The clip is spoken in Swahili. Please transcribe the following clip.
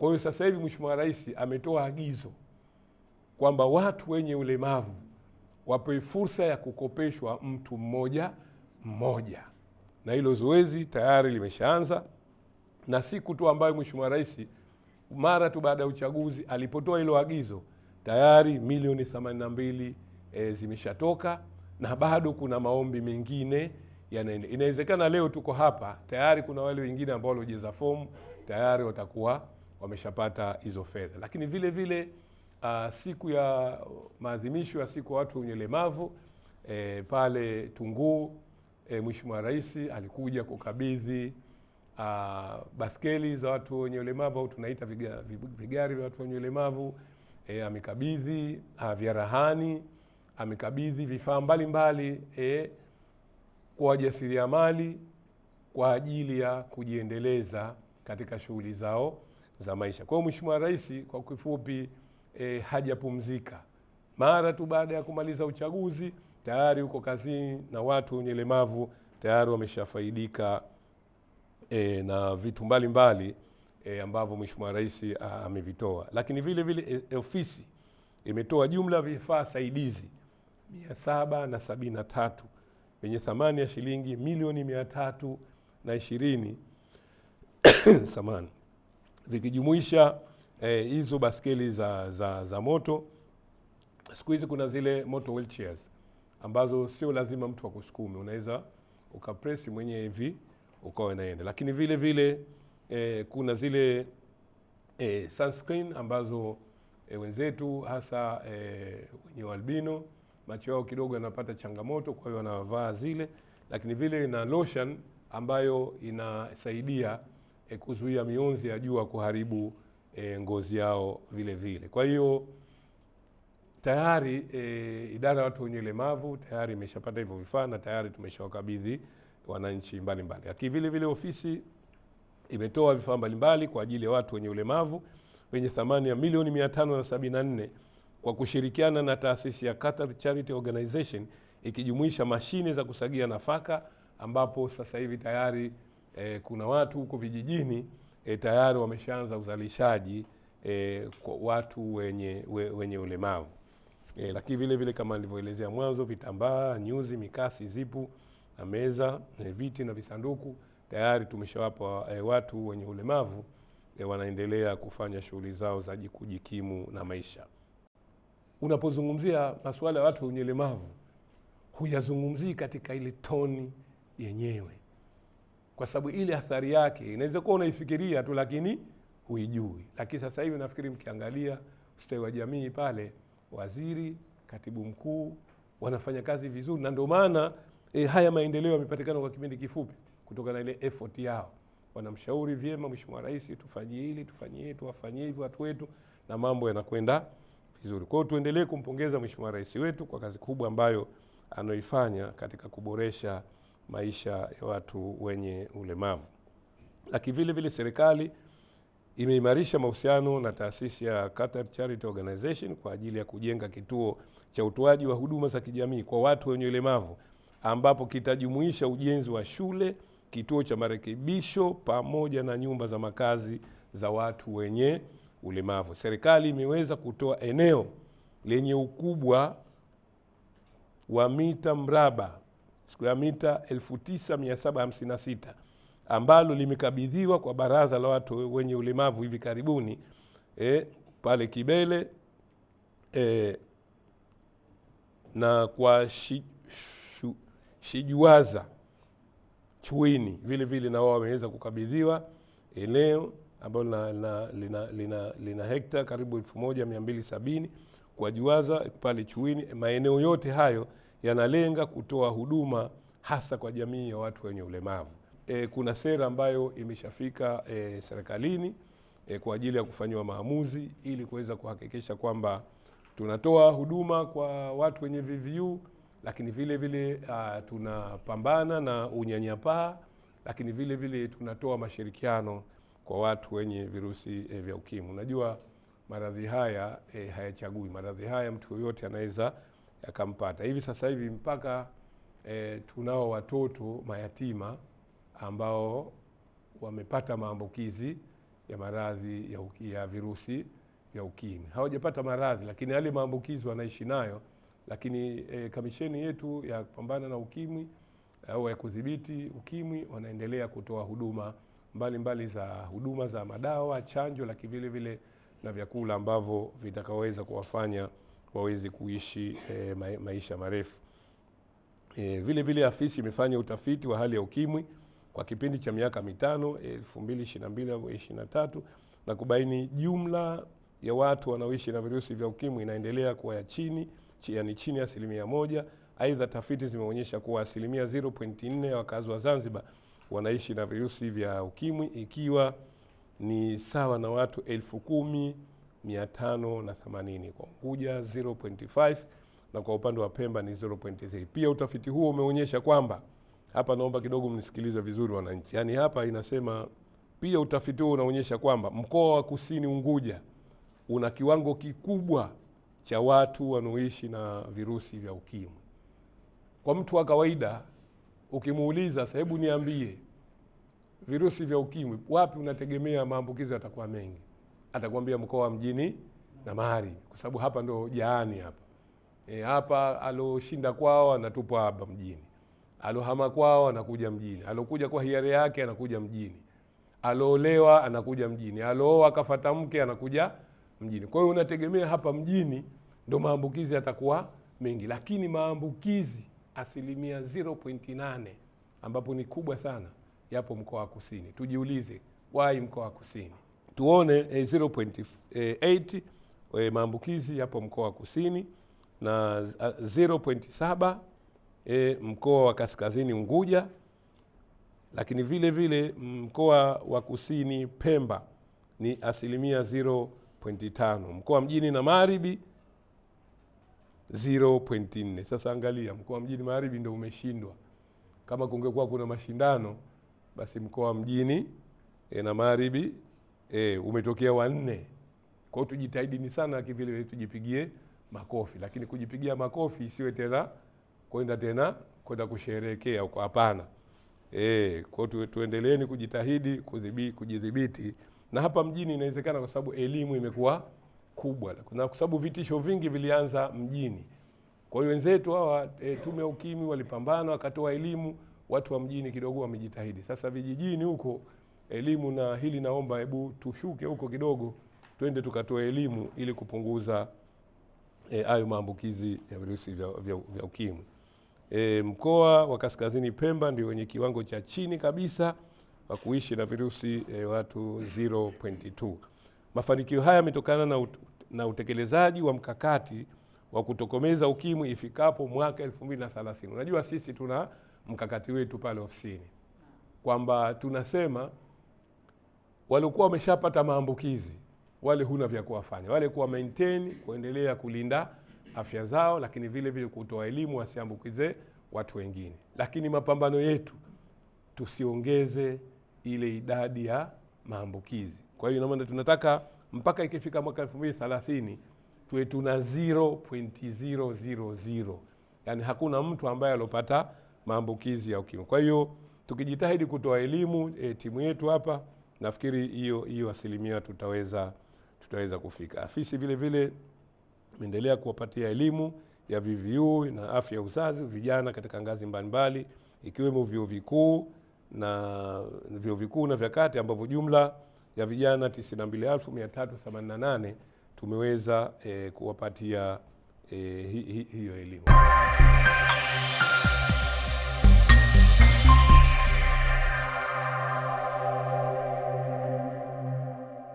Kwa hiyo sasa hivi Mheshimiwa Rais ametoa agizo kwamba watu wenye ulemavu wapewe fursa ya kukopeshwa mtu mmoja mmoja, na hilo zoezi tayari limeshaanza. Na siku tu ambayo Mheshimiwa Rais mara tu baada ya uchaguzi alipotoa hilo agizo, tayari milioni 82 zimeshatoka, na bado kuna maombi mengine yanaendelea. Inawezekana leo tuko hapa tayari kuna wale wengine ambao waliojaza fomu tayari watakuwa wameshapata hizo fedha. Lakini vile vile siku ya maadhimisho ya siku ya watu wenye ulemavu pale Tunguu, Mheshimiwa Rais alikuja kukabidhi baskeli za watu wenye ulemavu, au tunaita vigari vya watu wenye ulemavu. Amekabidhi vyarahani, amekabidhi vifaa mbalimbali kwa wajasiriamali kwa ajili ya kujiendeleza katika shughuli zao za maisha. Kwa hiyo Mheshimiwa Rais kwa kifupi hajapumzika. Mara tu baada ya kumaliza uchaguzi tayari uko kazini, na watu wenye ulemavu tayari wameshafaidika na vitu mbalimbali ambavyo Mheshimiwa Rais amevitoa. Lakini vile vile ofisi imetoa jumla vifaa saidizi 773 yenye thamani ya shilingi milioni 320 samani, vikijumuisha hizo baskeli za moto. Siku hizi kuna zile moto wheelchairs ambazo sio lazima mtu akusukume, unaweza ukapresi mwenyewe hivi ukawa naenda. Lakini vile vile kuna zile sunscreen ambazo wenzetu hasa wenye albino macho yao kidogo yanapata changamoto, kwa hiyo wanavaa zile. Lakini vile na lotion ambayo inasaidia kuzuia mionzi ya jua kuharibu ngozi yao vile vile. Kwa hiyo tayari idara ya watu wenye ulemavu tayari imeshapata hivyo vifaa na tayari tumeshawakabidhi wananchi mbalimbali. Lakini vile vile ofisi imetoa vifaa mbalimbali kwa ajili ya watu wenye ulemavu wenye thamani ya milioni 574 kwa kushirikiana na taasisi ya Qatar Charity Organization, ikijumuisha mashine za kusagia nafaka, ambapo sasa hivi tayari kuna watu huko vijijini tayari wameshaanza uzalishaji kwa watu wenye ulemavu. Lakini vile vile kama nilivyoelezea mwanzo, vitambaa, nyuzi, mikasi, zipu na meza, viti na visanduku tayari tumeshawapa watu wenye ulemavu wanaendelea kufanya shughuli zao za kujikimu na maisha. Unapozungumzia masuala ya watu wenye ulemavu huyazungumzii katika ile toni yenyewe, kwa sababu ile athari yake inaweza kuwa unaifikiria tu lakini huijui. Lakini sasa hivi nafikiri mkiangalia ustawi wa jamii pale, waziri, katibu mkuu wanafanya kazi vizuri, na ndio maana haya maendeleo yamepatikana kwa kipindi kifupi kutokana na ile effort yao. Wanamshauri vyema Mheshimiwa Rais, tufanyie hili, tufanyie, tuwafanyie hivyo watu wetu, na mambo yanakwenda vizuri. Kwa hiyo tuendelee kumpongeza Mheshimiwa Rais wetu kwa kazi kubwa ambayo anaifanya katika kuboresha maisha ya watu wenye ulemavu. Lakini vile vile serikali imeimarisha mahusiano na taasisi ya Qatar Charity Organization kwa ajili ya kujenga kituo cha utoaji wa huduma za kijamii kwa watu wenye ulemavu, ambapo kitajumuisha ujenzi wa shule, kituo cha marekebisho pamoja na nyumba za makazi za watu wenye ulemavu. Serikali imeweza kutoa eneo lenye ukubwa wa mita mraba ya mita 9756 ambalo limekabidhiwa kwa Baraza la Watu wenye Ulemavu hivi karibuni pale Kibele, na kwa Shijuaza Chuini vile vile na wao wameweza kukabidhiwa eneo ambalo lina hekta karibu 1270 kwa Juaza pale Chuini. Maeneo yote hayo yanalenga kutoa huduma hasa kwa jamii ya watu wenye ulemavu. Kuna sera ambayo imeshafika serikalini kwa ajili ya kufanywa maamuzi ili kuweza kuhakikisha kwamba tunatoa huduma kwa watu wenye VVU, lakini vile vile tunapambana na unyanyapaa, lakini vile vile tunatoa mashirikiano kwa watu wenye virusi vya ukimwi. Unajua maradhi haya hayachagui. Maradhi haya mtu yoyote anaweza akampata. Hivi sasa hivi mpaka tunao watoto mayatima ambao wamepata maambukizi ya maradhi ya virusi vya ukimwi. Hawajapata maradhi, lakini yale maambukizi wanaishi nayo. Lakini kamisheni yetu ya kupambana na ukimwi au ya kudhibiti ukimwi wanaendelea kutoa huduma mbalimbali za madawa, chanjo, lakini vile vile na vyakula ambavyo vitakaweza kuwafanya waweze kuishi maisha marefu. Vile vile afisi imefanya utafiti wa hali ya ukimwi kwa kipindi cha miaka 5, 2022 au 2023, na kubaini jumla ya watu wanaoishi na virusi vya ukimwi inaendelea kuwa ya chini ya 1%. Aidha, tafiti zimeonyesha kuwa 0.4% ya wakazi wa Zanzibar wanaishi na virusi vya ukimwi, ikiwa ni sawa na watu 10,580. Kwa Unguja 0.5, na kwa upande wa Pemba ni 0.3. Pia utafiti huo umeonyesha kwamba, hapa naomba kidogo mnisikilize vizuri wananchi. Yaani hapa inasema pia utafiti huo unaonyesha kwamba mkoa wa Kusini Unguja una kiwango kikubwa cha watu wanaoishi na virusi vya ukimwi. Kwa mtu wa kawaida ukimuuliza, sasa hebu niambie virusi vya ukimwi wapi unategemea maambukizi yatakuwa mengi, atakwambia mkoa wa Mjini na Magharibi, kwa sababu hapa ndio jaani hapa. Hapa aloshinda kwao anatupa hapa mjini, alohama kwao anakuja mjini, alokuja kwa hiari yake anakuja mjini, aloolewa anakuja mjini, alooa akafuata mke anakuja mjini. Kwa hiyo unategemea hapa mjini ndio maambukizi yatakuwa mengi, lakini maambukizi 0.8%, ambapo ni kubwa sana, yapo mkoa wa Kusini. Tujiulize why mkoa wa Kusini. Tuone 0.8 maambukizi yapo mkoa wa Kusini, na 0.7 mkoa wa Kaskazini Unguja, lakini vile vile mkoa wa Kusini Pemba ni 0.5%, mkoa Mjini na Magharibi 0.4. Sasa angalia, mkoa Mjini Magharibi ndio umeshindwa. Kama kungekuwa kuna mashindano, basi mkoa Mjini na Magharibi umetokea wa 4. Kwa hiyo tujitahidi sana vile tujipigie makofi, lakini kujipigia makofi isiwe tena kwenda kusherehekea huko, hapana. Kwa hiyo tuendeleeni kujitahidi kujidhibiti. Na hapa mjini inawezekana kwa sababu elimu imekuwa kubwa, na kwa sababu vitisho vingi vilianza mjini. Kwa hiyo wenzetu hawa tume ya ukimwi walipambana, wakatoa elimu, watu wa mjini kidogo wamejitahidi. Sasa vijijini huko elimu, na hili naomba hebu tushuke huko kidogo, twende tukatoa elimu ili kupunguza hayo maambukizi ya virusi vya ukimwi. Mkoa wa Kaskazini Pemba ndio wenye kiwango cha chini kabisa wa kuishi na virusi, watu 0.2. Mafanikio haya yametokana na utekelezaji wa mkakati wa kutokomeza ukimwi ifikapo mwaka 2030. Unajua sisi tuna mkakati wetu pale ofisini kwamba tunasema walikuwa wameshapata maambukizi, wale huna vya kuwafanya, wale kuwa maintain, kuendelea kulinda afya zao, lakini vile vile kutoa elimu wasiambukize watu wengine. Lakini mapambano yetu tusiongeze ile idadi ya maambukizi. Kwa hiyo maana tunataka mpaka ikifika mwaka 2030 tuwe tuna 0.000, yani hakuna mtu ambaye alopata maambukizi ya ukimwi. Kwa hiyo tukijitahidi kutoa elimu, timu yetu hapa, nafikiri hiyo asilimia tutaweza kufika. Afisi vile vile imeendelea kuwapatia elimu ya VVU na afya ya uzazi vijana katika ngazi mbalimbali, ikiwemo vyuo vikuu na vya kati, ambapo jumla ya vijana 92,388 tumeweza kuwapatia hiyo elimu.